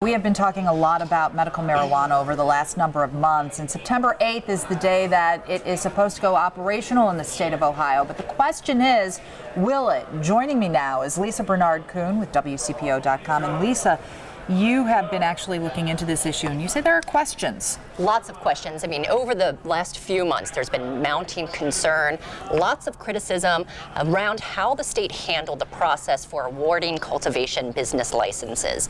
We have been talking a lot about medical marijuana over the last number of months, and September 8th is the day that it is supposed to go operational in the state of Ohio. But the question is, will it? Joining me now is Lisa Bernard-Kuhn with WCPO.com. And Lisa, you have been actually looking into this issue, and you say there are questions. Lots of questions. I mean, over the last few months, there's been mounting concern, lots of criticism around how the state handled the process for awarding cultivation business licenses.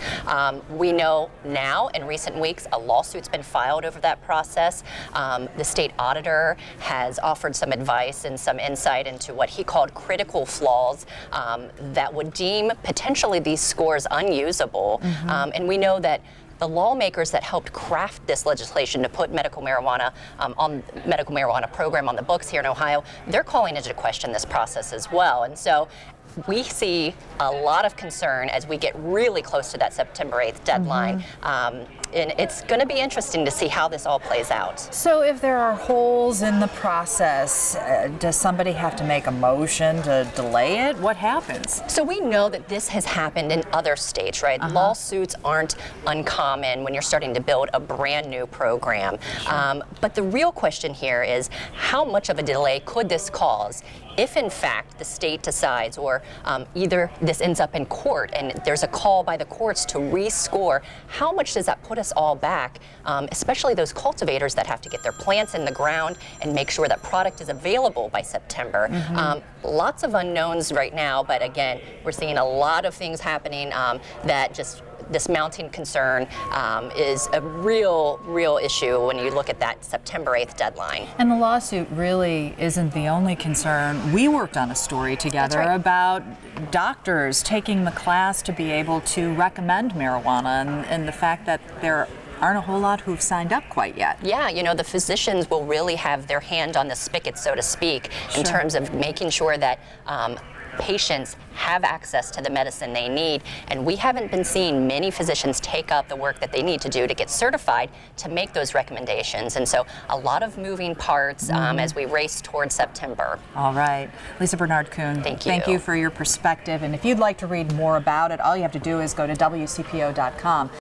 We know now, in recent weeks, a lawsuit's been filed over that process. The state auditor has offered some advice and some insight into what he called critical flaws that would deem potentially these scores unusable. And we know that the lawmakers that helped craft this legislation to put medical marijuana program on the books here in Ohio, they're calling into question this process as well. And so we see a lot of concern as we get really close to that September 8th deadline. And it's going to be interesting to see how this all plays out. So if there are holes in the process, does somebody have to make a motion to delay it? What happens? So we know that this has happened in other states, right? Lawsuits aren't uncommon when you're starting to build a brand new program. But the real question here is, how much of a delay could this cause if in fact the state decides, or either this ends up in court and there's a call by the courts to rescore? How much does that put us all back, especially those cultivators that have to get their plants in the ground and make sure that product is available by September? Lots of unknowns right now, but again, we're seeing a lot of things happening that just this mounting concern is a real issue when you look at that September 8th deadline. And the lawsuit really isn't the only concern. We worked on a story together about doctors taking the class to be able to recommend marijuana, and the fact that there aren't a whole lot who've signed up quite yet. Yeah, you know, the physicians will really have their hand on the spigot, so to speak, in terms of making sure that patients have access to the medicine they need, and we haven't been seeing many physicians take up the work that they need to do to get certified to make those recommendations. And so a lot of moving parts as we race towards September. All right. Lisa Bernard-Kuhn, thank you for your perspective. And if you'd like to read more about it, all you have to do is go to WCPO.com.